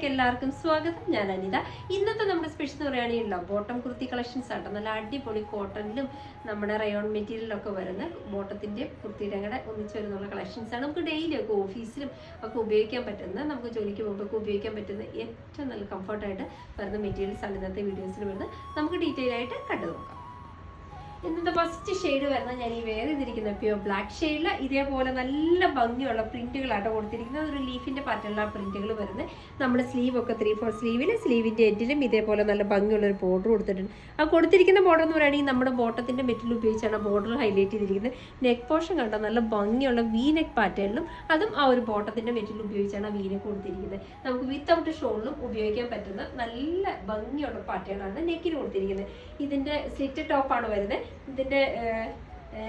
എല്ലാവർക്കും സ്വാഗതം. ഞാൻ അനിത. ഇന്നത്തെ നമ്മുടെ സ്പെഷ്യൽ എന്ന് പറയുകയാണെങ്കിൽ ബോട്ടം കുർത്തി കളക്ഷൻസ് ആട്ടോ. നല്ല അടിപൊളി കോട്ടണിലും നമ്മുടെ റയോൺ മെറ്റീരിയലൊക്കെ വരുന്ന ബോട്ടത്തിന്റെ കുർത്തിയുടെ കൂടെ ഒന്നിച്ച് വരുന്നുള്ള കളക്ഷൻസ് ആണ്. നമുക്ക് ഡെയിലി ഒക്കെ ഓഫീസിലും ഒക്കെ ഉപയോഗിക്കാൻ പറ്റുന്ന, നമുക്ക് ജോലിക്ക് പോകുമ്പോൾ ഉപയോഗിക്കാൻ പറ്റുന്ന ഏറ്റവും നല്ല കംഫർട്ടായിട്ട് വരുന്ന മെറ്റീരിയൽസ് ആണ് ഇന്നത്തെ വീഡിയോസിൽ വരുന്നത്. നമുക്ക് ഡീറ്റെയിൽ ആയിട്ട് കണ്ടു നോക്കാം. ഇന്നത്തെ ഫസ്റ്റ് ഷെയ്ഡ് വരുന്നത് ഞാൻ ഈ വേറെ ചെയ്തിരിക്കുന്ന പ്യൂർ ബ്ലാക്ക് ഷെയ്ഡിൽ ഇതേപോലെ നല്ല ഭംഗിയുള്ള പ്രിന്റുകളാട്ടോ കൊടുത്തിരിക്കുന്നത്. ഒരു ലീഫിന്റെ പാറ്റേണിലുള്ള പ്രിന്റുകൾ വരുന്നത്. നമ്മുടെ സ്ലീവ് ഒക്കെ 3/4 സ്ലീവിൽ, സ്ലീവിന്റെ എൻഡിലും ഇതേപോലെ നല്ല ഭംഗിയുള്ള ഒരു ബോർഡർ കൊടുത്തിട്ടുണ്ട്. ആ കൊടുത്തിരിക്കുന്ന ബോർഡർ എന്ന് പറയുകയാണെങ്കിൽ നമ്മുടെ ബോട്ടത്തിന്റെ മെറ്റീരിയൽ ഉപയോഗിച്ചാണ് ബോർഡർ ഹൈലൈറ്റ് ചെയ്തിരിക്കുന്നത്. നെക്ക് പോർഷൻ കണ്ടോ നല്ല ഭംഗിയുള്ള വി നെക്ക് പാറ്റേണിലും, അതും ആ ഒരു ബോട്ടത്തിന്റെ മെറ്റീരിയൽ ഉപയോഗിച്ചാണ് വി നെക്ക് കൊടുത്തിരിക്കുന്നത്. നമുക്ക് വിത്തൗട്ട് ഷോളിലും ഉപയോഗിക്കാൻ പറ്റുന്ന നല്ല ഭംഗിയുള്ള പാറ്റേൺ ആണ് നെക്കിന് കൊടുത്തിരിക്കുന്നത്. ഇതിന്റെ സ്ലിറ്റ് ടോപ്പാണ് വരുന്നത്. ഇതിന്റെ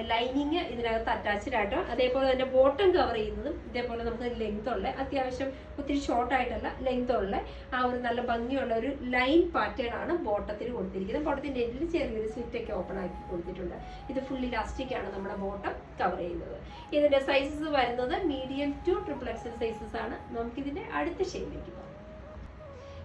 ലൈനിങ് ഇതിനകത്ത് അറ്റാച്ച്ഡ് ആട്ടോ. അതേപോലെ തന്നെ ബോട്ടം കവർ ചെയ്യുന്നതും ഇതേപോലെ നമുക്ക് ലെങ്ത് ഉള്ള, അത്യാവശ്യം ഒത്തിരി ഷോർട്ട് ആയിട്ടല്ല, ലെങ്ത് ഉള്ള ആ ഒരു നല്ല ഭംഗിയുള്ള ഒരു ലൈൻ പാറ്റേൺ ആണ് ബോട്ടത്തിന് കൊടുത്തിരിക്കുന്നത്. ബോട്ടത്തിന്റെ എൻഡിൽ ചെറിയൊരു സ്ലിറ്റ് ഒക്കെ ഓപ്പൺ ആക്കി കൊടുത്തിട്ടുണ്ട്. ഇത് ഫുൾ ഇലാസ്റ്റിക് ആണ് നമ്മുടെ ബോട്ടം കവർ ചെയ്യുന്നത്. ഇതിന്റെ സൈസസ് വരുന്നത് മീഡിയം ടു XXL സൈസസ് ആണ്. നമുക്കിതിന്റെ അടുത്ത ഷെയ്ഡിലേക്ക് പോകാം.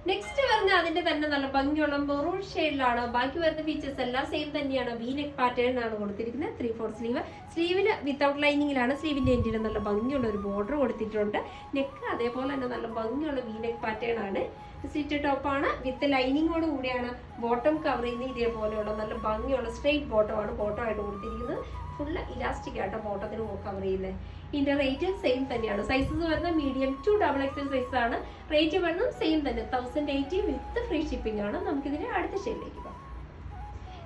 നെക്സ്റ്റ് വരുന്ന അതിന്റെ തന്നെ നല്ല ഭംഗിയുള്ള മെറൂൺ ഷെയ്ഡിലാണ്. ബാക്കി വരുന്ന ഫീച്ചേഴ്സ് എല്ലാം സെയിം തന്നെയാണ്. വി നെക്ക് പാറ്റേൺ ആണ് കൊടുത്തിരിക്കുന്നത്. 3/4 സ്ലീവ്, സ്ലീവിൽ വിത്തൗട്ട് ലൈനിങ്ങിലാണ്. സ്ലീവിന്റെ എൻഡിൽ നല്ല ഭംഗിയുള്ള ഒരു ബോർഡർ കൊടുത്തിട്ടുണ്ട്. നെക്ക് അതേപോലെ തന്നെ നല്ല ഭംഗിയുള്ള വി നെക്ക് പാറ്റേൺ ആണ്. സ്ലിറ്റ് ടോപ്പാണ് വിത്ത് ലൈനിങ്ങോട് കൂടിയാണ് ബോട്ടം കവർ ചെയ്യുന്നത്. ഇതേപോലെയുള്ള നല്ല ഭംഗിയുള്ള സ്ട്രെയിറ്റ് ബോട്ടമാണ് ബോട്ടമായിട്ട് കൊടുത്തിരിക്കുന്നത്. ഫുള്ള് ഇലാസ്റ്റിക് ആയിട്ട് ബോട്ടത്തിന് കവർ ചെയ്യുന്നത്. ഇതിന്റെ റേറ്റ് സെയിം തന്നെയാണ്. സൈസസ് വരുന്നത് മീഡിയം ടു XXL സൈസ് ആണ്. റേറ്റ് വരുന്നത് സെയിം തന്നെ 1080 വിത്ത് ഫ്രീ ഷിപ്പിംഗ് ആണ്. നമുക്കിതിന്റെ അടുത്ത ഷെയ്ഡിലേക്ക് പോകാം.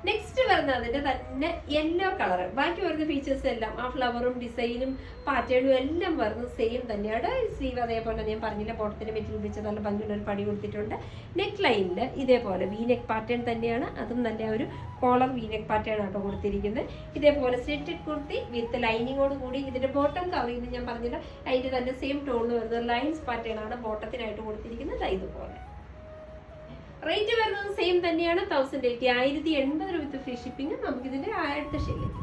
നെക്സ്റ്റ് വരുന്നത് അതിന്റെ തന്നെ യെല്ലോ കളർ. ബാക്കി വരുന്ന ഫീച്ചേഴ്സ് എല്ലാം ആ ഫ്ലവറും ഡിസൈനും പാറ്റേണും എല്ലാം വരുന്നത് സെയിം തന്നെയാണ്. സ്ലീവ് അതേപോലെ ഞാൻ പറഞ്ഞില്ല, ബോട്ടത്തിന്റെ മെറ്റീരിയൽ ഉപയോഗിച്ച് നല്ല ഭംഗിയുള്ള ഒരു പണി കൊടുത്തിട്ടുണ്ട്. നെക്ക് ലൈനിൽ ഇതേപോലെ വി നെക്ക് പാറ്റേൺ തന്നെയാണ്. അതും നല്ല ഒരു കോളർ വി നെക്ക് പാറ്റേൺ ആട്ടോ കൊടുത്തിരിക്കുന്നത്. ഇതേപോലെ സ്ലിറ്റഡ് കുർത്തി വിത്ത് ലൈനിങ്ങോട് കൂടി. ഇതിന്റെ ബോട്ടം കവർ ചെയ്യുന്നത് ഞാൻ പറഞ്ഞില്ല, അതിന്റെ തന്നെ സെയിം ടോണിൽ വരുന്നത് ലൈൻസ് പാറ്റേൺ ആണ് ബോട്ടത്തിനായിട്ട് കൊടുത്തിരിക്കുന്നത്. ഇതുപോലെ റേറ്റ് വരുന്നത് സെയിം തന്നെയാണ്. 1080 വിത്ത് ഫ്രീ ഷിപ്പിംഗ്. നമുക്കിതിന്റെ അടുത്ത ഷെയ്ഡിലേക്ക്.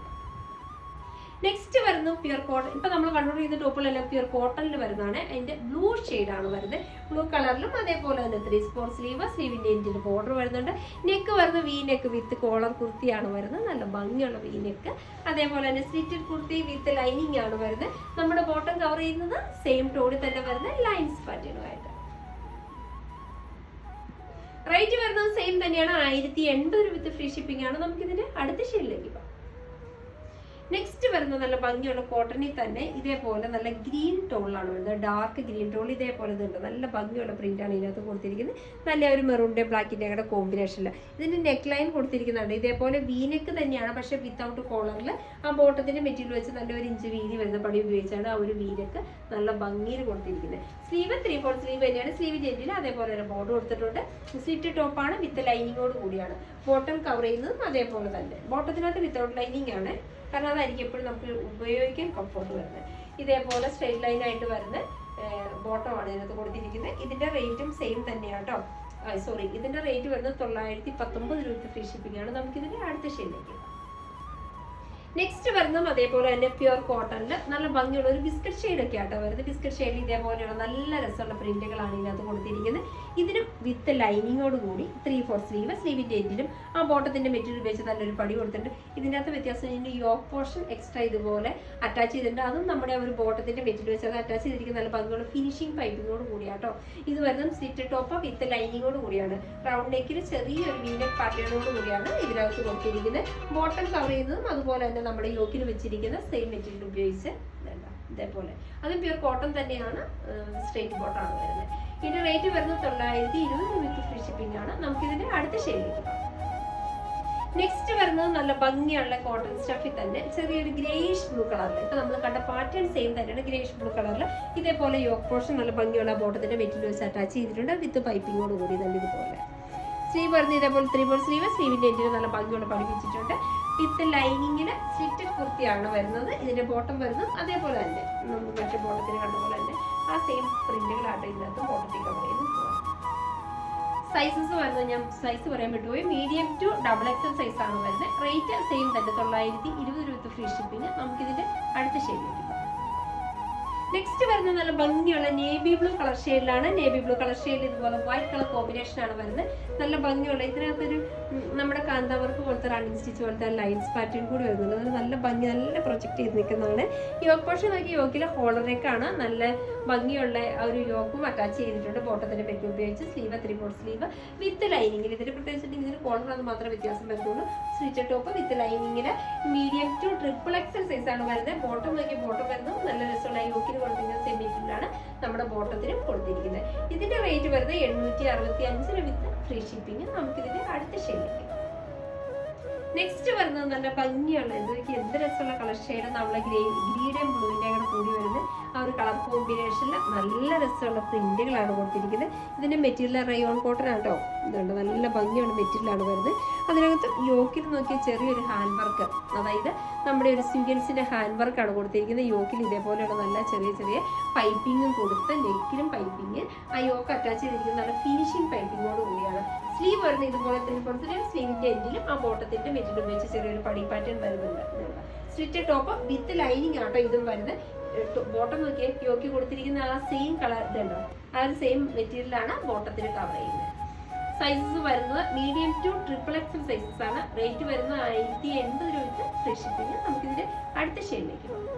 നെക്സ്റ്റ് വരുന്നു പ്യുർ കോട്ടൺ. ഇപ്പൊ നമ്മൾ കണ്ടുകൊണ്ടിരിക്കുന്ന ടോപ്പുകളെല്ലാം പ്യുർ കോട്ടണിൽ വരുന്നതാണ്. അതിന്റെ ബ്ലൂ ഷെയ്ഡാണ് വരുന്നത്. ബ്ലൂ കളറിലും അതേപോലെ തന്നെ 3/4 സ്ലീവ്, സ്ലീവിന്റെ എൻഡിൽ ബോർഡർ വരുന്നുണ്ട്. നെക്ക് വരുന്നത് വി നെക്ക് വിത്ത് കോളർ കുർത്തിയാണ് വരുന്നത്. നല്ല ഭംഗിയുള്ള വി നെക്ക്. അതേപോലെ തന്നെ സ്ലിറ്റഡ് കുർത്തി വിത്ത് ലൈനിങ് ആണ് വരുന്നത്. നമ്മുടെ ബോട്ടം കവർ ചെയ്യുന്നത് സെയിം ടോണിൽ തന്നെ വരുന്ന ലൈൻസ് പാറ്റേണുമായിട്ട്. റേറ്റ് വരുന്നത് സെയിം തന്നെയാണ്. 1080 വിത്ത് ഫ്രീ ഷിപ്പിംഗ് ആണ്. നമുക്കിതിന്റെ അടുത്ത ഷെയ്ഡിലേക്ക് പോകാം. നെക്സ്റ്റ് വരുന്നത് നല്ല ഭംഗിയുള്ള കോട്ടണിൽ തന്നെ ഇതേപോലെ നല്ല ഗ്രീൻ ടോണിലാണ് വരുന്നത്. ഡാർക്ക് ഗ്രീൻ ടോൺ ഇതേപോലെ ഇതുണ്ട്. നല്ല ഭംഗിയുള്ള പ്രിന്റാണ് ഇതിനകത്ത് കൊടുത്തിരിക്കുന്നത്. നല്ല ഒരു മെറൂണിന്റെ ബ്ലാക്കിന്റെ കൂടെ കോമ്പിനേഷനിൽ ഇതിന്റെ നെക്ക് ലൈൻ കൊടുത്തിരിക്കുന്നുണ്ട്. ഇതേപോലെ വി നെക്ക് തന്നെയാണ്, പക്ഷെ വിത്തൗട്ട് കോളറിൽ ആ ബോട്ടത്തിന്റെ മെറ്റീരിയൽ വെച്ച് നല്ല 1 ഇഞ്ച് വീതി വരുന്ന പണി ഉപയോഗിച്ചാണ് ആ ഒരു വി നെക്ക് നല്ല ഭംഗിയിൽ കൊടുത്തിരിക്കുന്നത്. സ്ലീവ് 3/4 സ്ലീവ് തന്നെയാണ്. സ്ലീവിന്റെ എൻഡിൽ അതേപോലെ തന്നെ ബോർഡർ കൊടുത്തിട്ടുണ്ട്. സ്ലിറ്റ് ടോപ്പാണ് വിത്ത് ലൈനിങ്ങോട് കൂടിയാണ്. ബോട്ടം കവർ ചെയ്യുന്നതും അതേപോലെ തന്നെ. ബോട്ടത്തിനകത്ത് വിത്തൗട്ട് ലൈനിങ് ആണ്, കാരണം അതായിരിക്കും എപ്പോഴും നമുക്ക് ഉപയോഗിക്കാൻ കംഫർട്ട് വരുന്നത്. ഇതേപോലെ സ്ട്രെയിറ്റ് ലൈൻ ആയിട്ട് വരുന്ന ബോട്ടമാണ് ഇതിനകത്ത് കൊടുത്തിരിക്കുന്നത്. ഇതിന്റെ റേറ്റും സെയിം തന്നെയാണ് കേട്ടോ. ഇതിന്റെ റേറ്റ് വരുന്നത് 919 ഫ്രീ ഷിപ്പിംഗ് ആണ്. നമുക്കിതിന്റെ അടുത്ത ഷെയ്ഡിലേക്ക്. നെക്സ്റ്റ് വരുന്നതും അതേപോലെ തന്നെ പ്യുർ കോട്ടണിൽ നല്ല ഭംഗിയുള്ള ഒരു ബിസ്ക്കറ്റ് ഷെയ്ഡ് ഒക്കെ ആട്ടോ വരുന്നത്. ബിസ്ക്കറ്റ് ഷെയ്ഡിൽ ഇതേപോലെയുള്ള നല്ല രസമുള്ള പ്രിന്റുകളാണ് ഇതിനകത്ത് കൊടുത്തിരിക്കുന്നത്. ഇതിനും വിത്ത് ലൈനിങ്ങോട് കൂടി 3/4 സ്ലീവ്, സ്ലീവിന്റെ എൻഡിലും ആ ബോട്ടത്തിന്റെ മെറ്റീരിയൽ ഉപയോഗിച്ച് നല്ലൊരു പടി കൊടുത്തിട്ടുണ്ട്. ഇതിൻ്റെ അകത്ത് വ്യത്യാസം ഇതിന്റെ യോക്ക് പോർഷൻ എക്സ്ട്രാ ഇതുപോലെ അറ്റാച്ച് ചെയ്തിട്ടുണ്ട്. അതും നമ്മുടെ ഒരു ബോട്ടത്തിന്റെ മെറ്റീരിയൽ വെച്ച് അത് അറ്റാച്ച് ചെയ്തിരിക്കുന്ന നല്ല ഭംഗിയുള്ള ഫിനിഷിംഗ് പൈപ്പിങ്ങോട് കൂടിയാട്ടോ. ഇത് വരുന്നത് സ്ലിറ്റ് ടോപ്പ് വിത്ത് ലൈനിങ്ങോട് കൂടിയാണ്. റൗണ്ട് നെക്കിൽ ചെറിയൊരു വി നെക്ക് പാറ്റേണോട് കൂടിയാണ് ഇതിനകത്ത് കൊടുത്തിരിക്കുന്നത്. ബോട്ടം കവർ ചെയ്യുന്നതും അതുപോലെ തന്നെ നമ്മുടെ യോക്കിൽ വെച്ചിരിക്കുന്ന സെയിം മെറ്റീരിയൽ ഉപയോഗിച്ച് ഇതേപോലെ. അതും പ്യൂർ കോട്ടൺ തന്നെയാണ്. സ്ട്രെയിറ്റ് ബോട്ടാണ് വരുന്നത്. ഇതിന്റെ റേറ്റ് വരുന്നത് 920 വിത്ത് ഫ്രീ ഷിപ്പിംഗ് ആണ്. നമുക്കിതിന്റെ അടുത്ത ഷെയ്ഡിലേക്ക് പോകാം. നെക്സ്റ്റ് വരുന്നത് നല്ല ഭംഗിയുള്ള കോട്ടൺ സ്റ്റഫിൽ തന്നെ ചെറിയൊരു ഗ്രേഷ് ബ്ലൂ കളറിൽ. ഇപ്പൊ നമ്മൾ കണ്ട പാറ്റേൺ സെയിം തന്നെയാണ്. ഗ്രേഷ് ബ്ലൂ കളറിൽ ഇതേപോലെ യോക്ക് പോർഷൻ നല്ല ഭംഗിയുള്ള ബോട്ടത്തിന്റെ മെറ്റീരിയൽ വെച്ച് അറ്റാച്ച് ചെയ്തിട്ടുണ്ട്. വിത്ത് പൈപ്പിങ്ങോട് കൂടി തന്നെ ഇതുപോലെ. സ്ലീവ് വരുന്നത് ഇതേപോലെ 3/4 സ്ലീവ്, സ്ലീവിന്റെ എൻഡിൽ നല്ല ഭംഗിയുള്ള പഠിപ്പിച്ചിട്ടുണ്ട്. വിത്ത് ലൈനിങ്ങിന് സ്ലിറ്റഡ് കുർത്തിയാണ് വരുന്നത്. ഇതിന്റെ ബോട്ടം വരുന്നത് അതേപോലെ തന്നെ മറ്റേ ബോട്ടത്തിന് കണ്ടപോലെ തന്നെ ആ സെയിം പ്രിന്റുകളായിട്ട് ഇതിനകത്ത് ബോട്ടത്തിൽ കവർ ചെയ്ത് പോകാം. സൈസസ് വരുന്നത് ഞാൻ സൈസ് പറയാൻ പറ്റുപോയി. മീഡിയം ടു XXL സൈസ് ആണ് വരുന്നത്. റേറ്റ് സെയിം തന്നെ 920 വിത്ത് ഫ്രീ ഷിപ്പിംഗ്. നമുക്കിതിന്റെ അടുത്ത ഷെയ്ഡിലേക്ക് പോകാം. നെക്സ്റ്റ് വരുന്ന നല്ല ഭംഗിയുള്ള നേവി ബ്ലൂ കളർ ഷെയ്ഡിലാണ്. നേവി ബ്ലൂ കളർ ഷെയ്ഡിൽ ഇതുപോലെ വൈറ്റ് കളർ കോമ്പിനേഷൻ ആണ് വരുന്നത്. നല്ല ഭംഗിയുള്ള ഇതിനകത്തൊരു നമ്മുടെ കാന്താ വർക്ക് പോലത്തെ റണ്ണിങ് സ്റ്റിച്ച് പോലത്തെ ലൈൻസ് പാറ്റേൺ കൂടി വരുന്നുണ്ട്. അത് നല്ല ഭംഗി, നല്ല പ്രൊജക്ട് ചെയ്ത് നിൽക്കുന്നതാണ്. യോക്ക് പോർഷൻ നോക്കി യോക്കിലെ ഹോളറേക്കാണ് നല്ല ഭംഗിയുള്ള ഒരു യോക്കും അറ്റാച്ച് ചെയ്തിട്ടുണ്ട്. ബോട്ടത്തിന്റെ പെറ്റ് ഉപയോഗിച്ച് സ്ലീവ് 3/4 സ്ലീവ് വിത്ത് ലൈനിങ്ങിൽ. ഇതിന് പ്രത്യേകിച്ച് ഇതിന് കോളർ അത് മാത്രമേ വ്യത്യാസം വരുന്നുള്ളൂ. സ്റ്റിച്ച് ടോപ്പ് വിത്ത് ലൈനിങ്ങിൽ മീഡിയം ടു XXL സൈസ് ആണ് വരുന്നത്. ബോട്ടം നോക്കി ബോട്ടം വരുന്നത് നല്ല രസമുള്ള യോക്കിന് കൊടുത്തിരിക്കുന്ന സെമിറ്റിലാണ് നമ്മുടെ ബോട്ടത്തിനും കൊടുത്തിരിക്കുന്നത്. ഇതിന്റെ റേറ്റ് വരുന്നത് 865 വിത്ത് ഫ്രീ ഷിപ്പിംഗ്. നമുക്കിതിന്റെ അടുത്ത ഷെയ്ഡിലേക്ക്. നെക്സ്റ്റ് വരുന്നത് നല്ല ഭംഗിയുള്ള ഇതൊക്കെ എന്ത് രസമുള്ള കളർ ഷെയ്ഡ്. നമ്മളെ ഗ്രീനും ബ്ലൂവിൻ്റെ കൂടെ കൂടി വരുന്നത് ആ ഒരു കളർ കോമ്പിനേഷനിൽ നല്ല രസമുള്ള പ്രിന്റുകളാണ് കൊടുത്തിരിക്കുന്നത്. ഇതിന്റെ മെറ്റീരിയൽ റയോൺ കോട്ടൺ ആണ് കേട്ടോ. ഇതുണ്ട്, നല്ല ഭംഗിയുള്ള മെറ്റീരിയലാണ് വരുന്നത്. അതിനകത്ത് യോക്കിൽ നോക്കിയ ചെറിയൊരു ഹാൻഡ് വർക്ക്, അതായത് നമ്മുടെ ഒരു സ്വീഗൻസിന്റെ ഹാൻഡ് വർക്കാണ് കൊടുത്തിരിക്കുന്നത്. യോക്കിൽ ഇതേപോലെയുള്ള നല്ല ചെറിയ ചെറിയ പൈപ്പിങ്ങും കൊടുത്ത് നെക്കിലും പൈപ്പിങ്, ആ യോക്ക് അറ്റാച്ച് ചെയ്തിരിക്കുന്ന നല്ല ഫിനിഷിംഗ് പൈപ്പിങ്ങോട് കൂടിയാണ്. സ്ലീവ് വരുന്നത് ഇതുപോലെ തന്നെ സ്ലീവിന്റെ എൻഡിലും ആ ബോട്ടത്തിന്റെ മെറ്റീരിയൽ ഉപയോഗിച്ച് ചെറിയൊരു പടി പാറ്റേൺ വരുന്നുണ്ട്. സ്ലിറ്റ് ടോപ്പ് വിത്ത് ലൈനിങ് ആട്ടോ ഇതും വരുന്നത്. ബോട്ടം നോക്കിയാൽ യോക്കി കൊടുത്തിരിക്കുന്ന ആ സെയിം കളർ ഇതുണ്ടോ, ആ ഒരു സെയിം മെറ്റീരിയലാണ് ബോട്ടത്തിന് കവർ ചെയ്യുന്നത്. സൈസസ് വരുന്നത് മീഡിയം ടു XXL സൈസസ് ആണ്. റേറ്റ് വരുന്നത് 1080 രൂപ ഫ്രീ ഷിപ്പിംഗ്. നമുക്കിതിന്റെ അടുത്ത ഷെയ്ഡിലേക്ക് പോകാം.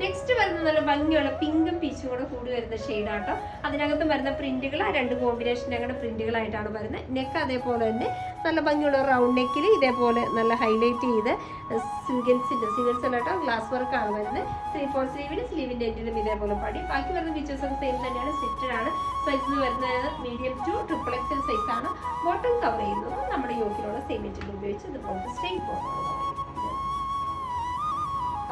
നെക്സ്റ്റ് വരുന്ന നല്ല ഭംഗിയുള്ള പിങ്കും പീച്ചും കൂടെ കൂടി വരുന്ന ഷെയ്ഡാട്ടോ. അതിനകത്ത് വരുന്ന പ്രിന്റുകൾ ആ രണ്ട് കോമ്പിനേഷൻ്റെ അങ്ങനെ പ്രിന്റുകളായിട്ടാണ് വരുന്നത്. നെക്ക് അതേപോലെ തന്നെ നല്ല ഭംഗിയുള്ള റൗണ്ട് നെക്കിൽ ഇതേപോലെ നല്ല ഹൈലൈറ്റ് ചെയ്ത് സിഗൻസ് അല്ലാട്ടോ ഗ്ലാസ് വർക്കാണ് വരുന്നത്. 3/4 സ്ലീവിന് സ്ലീവിന്റെ എൻഡിലും ഇതേപോലെ പടി. ബാക്കി വരുന്ന ഫീച്ചേഴ്സ് ഒക്കെ സെയിം തന്നെയാണ്. സ്റ്റിറ്റഡ് ആണ്. സൈസ് വരുന്നത് മീഡിയം ടു XXL സൈസ് ആണ്. ബോട്ടം കവർ ചെയ്യുന്നത് നമ്മുടെ യോക്കിലുള്ള സെയിം മെറ്റീരിയൽ ഉപയോഗിച്ച് ഇതുപോലത്തെ സ്ട്രെയിറ്റ് ബോട്ടം.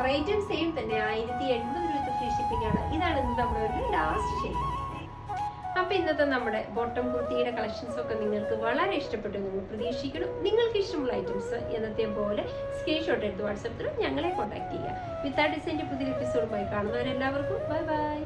റേറ്റും സെയിം തന്നെ 1080 രൂപ ഫ്രീ ഷിപ്പിംഗ് ആണ്. ഇതാണ് ഇന്ന് നമ്മുടെ ഒരു ലാസ്റ്റ് ഷെയ്ഡ്. അപ്പൊ ഇന്നത്തെ നമ്മുടെ ബോട്ടം കുർത്തിയുടെ കളക്ഷൻസ് ഒക്കെ നിങ്ങൾക്ക് വളരെ ഇഷ്ടപ്പെട്ടു എന്ന് പ്രതീക്ഷിക്കണം. നിങ്ങൾക്ക് ഇഷ്ടമുള്ള ഐറ്റംസ് എന്നത്തെ പോലെ സ്ക്രീൻഷോട്ട് എടുത്ത് വാട്സാപ്പിൽ ഞങ്ങളെ കോൺടാക്ട് ചെയ്യുക. വിത്ത് ആ ഡിസൈൻ്റെ പുതിയ എപ്പിസോഡുമായി കാണുന്നവരെല്ലാവർക്കും ബൈ ബൈ.